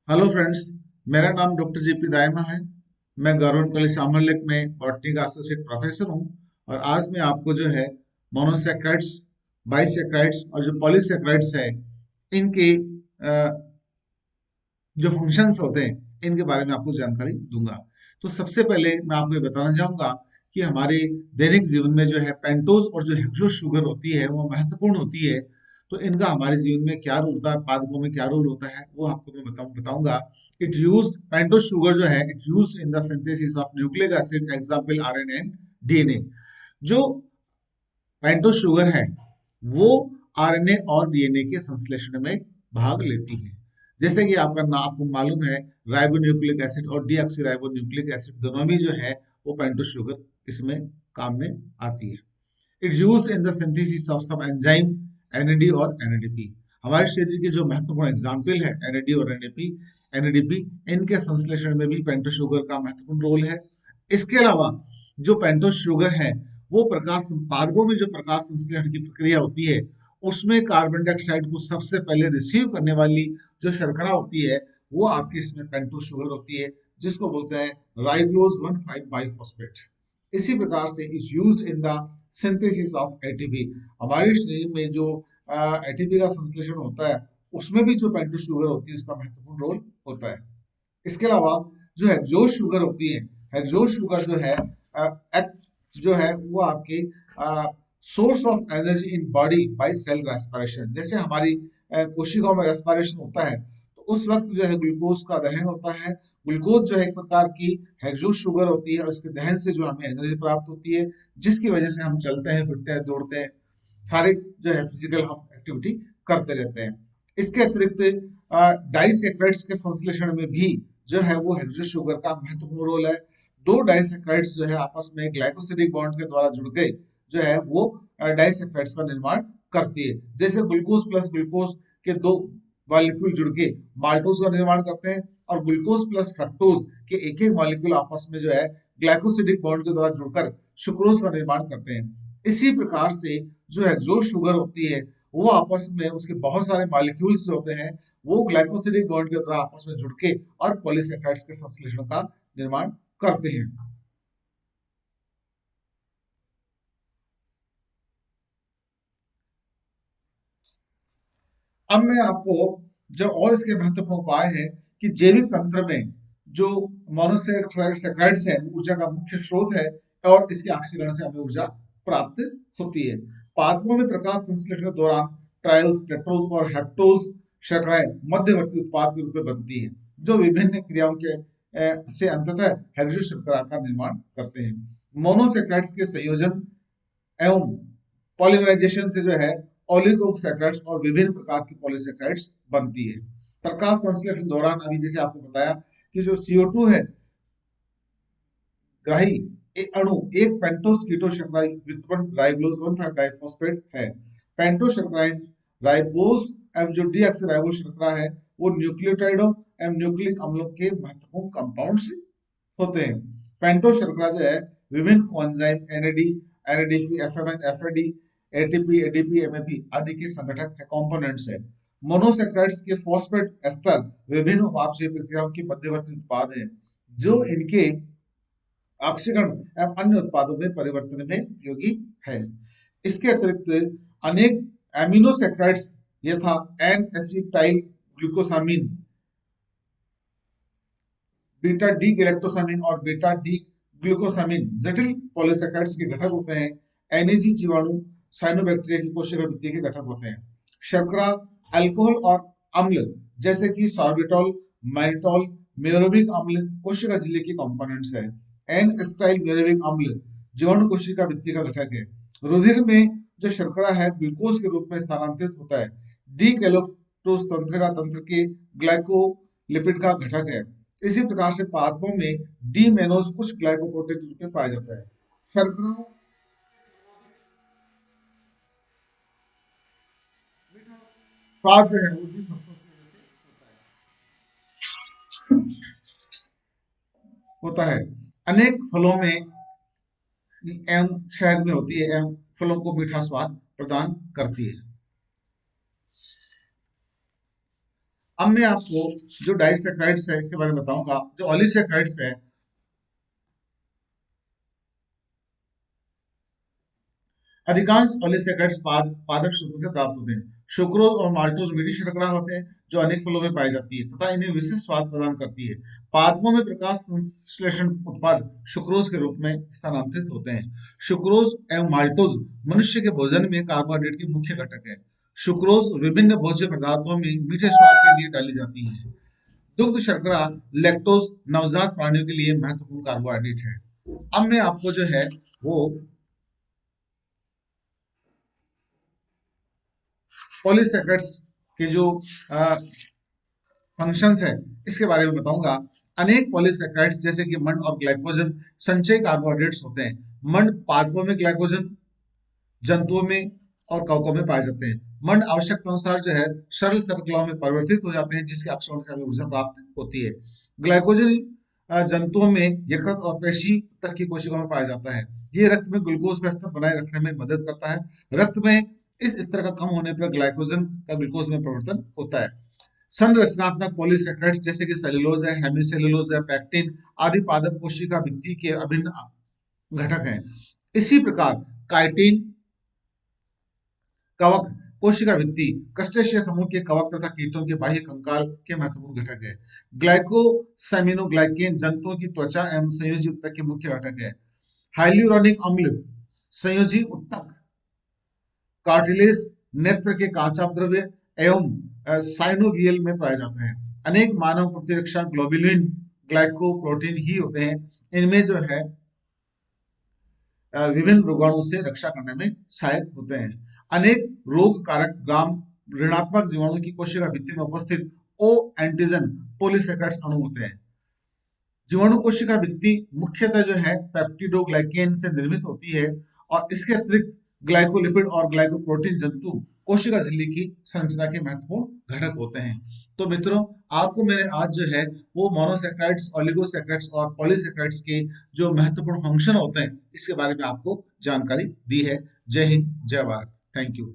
Hello friends. मेरा नाम doctor JP Dayma है। मैं गवर्नमेंट कॉलेज शामल में बॉटनी का एसोसिएट प्रोफेसर हूँ। और आज मैं आपको जो है मोनोसेक्राइड्स, बाइसेक्राइड्स और जो पॉलीसेक्राइड्स है, इनके जो फंक्शंस होते हैं, इनके बारे में आपको जानकारी दूंगा। तो सबसे पहले मैं आपको ये बताना चाहूंगा कि हमारे दैनिक जीवन में जो है पेंटोज और जो हेक्सोज शुगर होती है वो महत्वपूर्ण होती है। तो इनका हमारे जीवन में क्या रोल होता है, पादपों में क्या रोल होता है, वो आपको मैं बताऊंगा। इट यूज पेंटोज शुगर जो है it use in the synthesis of nucleic acid, example RNA and DNA. जो पेंटोज शुगर है वो आरएनए और डीएनए के संश्लेषण में भाग लेती है। जैसे कि आपको मालूम है, राइबोन्यूक्लिक एसिड और डीऑक्सीराइबोन्यूक्लिक एसिड दोनों भी जो है वो पेंटोज शुगर इसमें काम में आती है। It's used in the synthesis of some enzyme, NAD और एनएडीपी। हमारे शरीर के जो महत्वपूर्ण एग्जाम्पल है एनएडी और एनएडीपी, इनके संश्लेषण में भी पेंटोज शुगर का महत्वपूर्ण रोल है। इसके अलावा जो पेंटोज शुगर है वो प्रकाश पादपों में जो प्रकाश संश्लेषण की प्रक्रिया होती है उसमें कार्बन डाइऑक्साइड को सबसे पहले रिसीव करने वाली जो शर्करा होती है वो आपकी इसमें पेंटोज शुगर होती है, जिसको बोलते हैं राइबोज 1,5 बाइफॉस्फेट। इसी प्रकार से is used in the synthesis of ATP. हमारे शरीर में जो एटीपी का संश्लेषण होता है उसमें भी जो पेंटोज शुगर होती है उसका महत्वपूर्ण रोल होता है। इसके अलावा जो हेक्सोज शुगर होती है, हेक्सोज शुगर जो है जो है वो आपके source of energy in body by cell respiration. जैसे हमारी कोशिकाओं में रेस्पिरेशन होता है तो उस वक्त जो है ग्लूकोज का दहन होता है। ग्लूकोज जो है एक प्रकार की हेक्सोज शुगर होती है और इसके दहन से जो हमें एनर्जी प्राप्त होती है, जिसकी वजह से हम चलते हैं, फिरते हैं, दौड़ते हैं, सारे जो है फिजिकल हम एक्टिविटी करते रहते हैं। इसके अतिरिक्त डाइसेक्राइड्स के संश्लेषण में भी जो है वो हेक्सोज शुगर का महत्वपूर्ण रोल है। दो डाइसेक्राइड्स जो है आपस में ग्लाइकोसिडिक बॉन्ड के द्वारा जुड़ के जो है वो डाइसेक्राइड्स का निर्माण करती है। जैसे ग्लूकोज प्लस ग्लूकोज के दो मॉलिक्यूल जुड़ के माल्टोज का निर्माण करते हैं, और ग्लूकोज प्लस फ्रक्टोज के एक एक मॉलिक्यूल आपस में जो है ग्लाइकोसिडिक बॉन्ड के द्वारा जुड़कर सुक्रोज का निर्माण करते हैं। इसी प्रकार से जो हेक्सोज शुगर होती है वो आपस में उसके बहुत सारे मॉलिक्यूल्स होते हैं, वो ग्लाइकोसिडिक बॉन्ड के द्वारा आपस में जुड़ के और पॉलीसेक्राइड्स के संश्लेषण का निर्माण करते हैं। अब मैं आपको जो और इसके महत्वपूर्ण उपाय है कि जैविक तंत्र में जो मोनोसेक्राइड्स है ऊर्जा का मुख्य स्रोत है, और इसके ऑक्सीकरण से हमें ऊर्जा प्राप्त होती है। पादपों में प्रकाश संश्लेषण के दौरान ट्रायोस, टेट्रोस और हेप्टोस शर्कराएं मध्यवर्ती उत्पाद के रूप में बनती है, जो विभिन्न क्रियाओं के से अंततः हेक्सोज शर्करा का निर्माण करते हैं। मोनोसेक्राइड्स के संयोजन एवं पॉलीमराइजेशन से जो है ओलिगोसैकेराइड्स और विभिन्न प्रकार की पॉलीसैकेराइड्स बनती है। प्रकाश संश्लेषण के दौरान अभी जैसे आपको बताया कि जो CO2 है ग्राही अणु एक पेंटोस कीटो शर्करा व्युत्पन्न राइबोज 1,5 डाइफॉस्फेट है। पेंटोस शर्कराएं राइबोज एवं जो डीऑक्सीराइबोज शर्करा है वो न्यूक्लियोटाइडों एवं न्यूक्लिक अम्लों के महत्वपूर्ण कंपाउंड्स होते हैं। पेंटोस शर्करा जो है विभिन्न coenzyme NAD, NADP, एफएमएन, FAD, ATP, ADP, MAP आदि के संगठक है, कंपोनेंट्स है। मोनोसेक्राइड्स के फॉस्फेट एस्टर विभिन्न उपापचय प्रक्रियाओं के मध्यवर्ती उत्पाद हैं, जो इनके ऑक्सीकरण एवं अन्य उत्पादों में परिवर्तन में उपयोगी है। इसके अतिरिक्त अनेक एमिनोसेक्राइड्स यथा N acetyl glucosamine, beta D galactosamine और बीटा डी ग्लूकोसामिन जटिल पॉलीसैकेराइड्स के घटक होते हैं। एनएजी जीवाणु साइनोबैक्टीरिया की कोशिका भित्ति के घटक होते हैं। शर्करा, अल्कोहल और अम्ल जैसे कि सॉर्बिटॉल, मैरिटॉल, म्योरोबिक अम्ल कोशिका झिल्ली के कंपोनेंट्स है। एन एसिटाइल म्योरोबिक अम्ल जीवाणु कोशिका भित्ति का घटक है। रुधिर में जो शर्करा है ग्लूकोज के रूप में स्थानांतरित होता है। डी गैलेक्टोज तंत्र के ग्लाइकोलिपिड का घटक है। इसी प्रकार से पादपों में डी मेनोज कुछ ग्लाइकोप्रोटीन के रूप में पाया जाता है। शर्कराओं स्वाद जो है वो भी fructose की वजह से होता है। अनेक फलों में एवं शहद में होती है एवं फलों को मीठा स्वाद प्रदान करती है। अब मैं आपको जो डाइसैकेराइड्स है इसके बारे में बताऊंगा। जो ऑलिसैकेराइड्स है, अधिकांश पॉलीसैकेराइड्स पादप शुक्र से प्राप्त होते हैं। सुक्रोज और माल्टोज मीठी शर्करा होते हैं जो अनेक फलों में पाई जाती है तथा इन्हें विशिष्ट स्वाद प्रदान करती है। पादपों में प्रकाश संश्लेषण उत्पाद सुक्रोज के रूप में स्थानांतरित होते हैं। सुक्रोज एवं माल्टोज मनुष्य के भोजन में कार्बोहाइड्रेट की मुख्य घटक है। सुक्रोज विभिन्न भोज्य पदार्थों में मीठे स्वाद के लिए डाली जाती है। दुग्ध शर्करा, लैक्टोज नवजात प्राणियों के लिए महत्वपूर्ण कार्बोहाइड्रेट है। अब मैं आपको जो है वो पॉलीसैकेराइड्स के जो फंक्शंस है इसके बारे में बताऊंगा। अनेक पॉलीसैकेराइड्स जैसे कि मंड और ग्लाइकोजन संचयी कार्बोहाइड्रेट्स होते हैं। मंड पादपों में, ग्लाइकोजन जंतुओं में और कवकों में पाए जाते हैं। मंड आवश्यकता अनुसार जो है सरल शर्कराओं में परिवर्तित हो जाते हैं जिसके अक्षरण से हमें ऊर्जा प्राप्त होती है। ग्लाइकोजन जंतुओं में यकृत और पेशी तक की कोशिकाओं में पाया जाता है। ये रक्त में ग्लूकोज का स्तर बनाए रखने में मदद करता है। रक्त में इस स्तर का कम होने पर ग्लाइकोजन का ग्लूकोज में परिवर्तन होता है। संरचनात्मक पॉलीसैकेराइड्स जैसे कि सेलुलोज है, हेमिसेलुलोज है, पैक्टिन आदि पादप कोशिका भित्ति के अभिन्न घटक हैं। इसी प्रकार काइटिन, कवक कोशिका भित्ति, क्रस्टेशिया समूह के कवक तथा कीटों के बाह्य कंकाल के महत्वपूर्ण घटक है। ग्लाइकोसैमिनोग्लाइकेन जंतुओं की त्वचा एवं संयोजी उत्तक के मुख्य घटक है। हाइल्यूरोनिक अम्ल संयोजी उत्तक, कार्टिलेज नेत्र के कांचाप द्रव्य एवं साइनोवियल में पाया जाता है। अनेक मानव प्रतिरक्षा ग्लोबुलिन ग्लाइकोप्रोटीन ही होते हैं। इनमें जो है विभिन्न रोगाणु से रक्षा करने में सहायक होते हैं। अनेक रोग कारक ग्राम ऋणात्मक जीवाणु की कोशिका भित्ति में उपस्थित ओ एंटीजन पॉलीसैकेराइड्स अणु होते हैं। जीवाणु कोशिका भित्ति मुख्यतः जो है पेप्टिडोग्लाइकेन से निर्मित होती है और इसके अतिरिक्त ग्लाइकोलिपिड और ग्लाइकोप्रोटीन जंतु कोशिका झिल्ली की संरचना के महत्वपूर्ण घटक होते हैं। तो मित्रों, आपको मैंने आज जो है वो मोनोसैकेराइड्स, ओलिगोसैकेराइड्स और पॉलीसैकेराइड्स के जो महत्वपूर्ण फंक्शन होते हैं इसके बारे में आपको जानकारी दी है। जय हिंद, जय भारत। Thank you.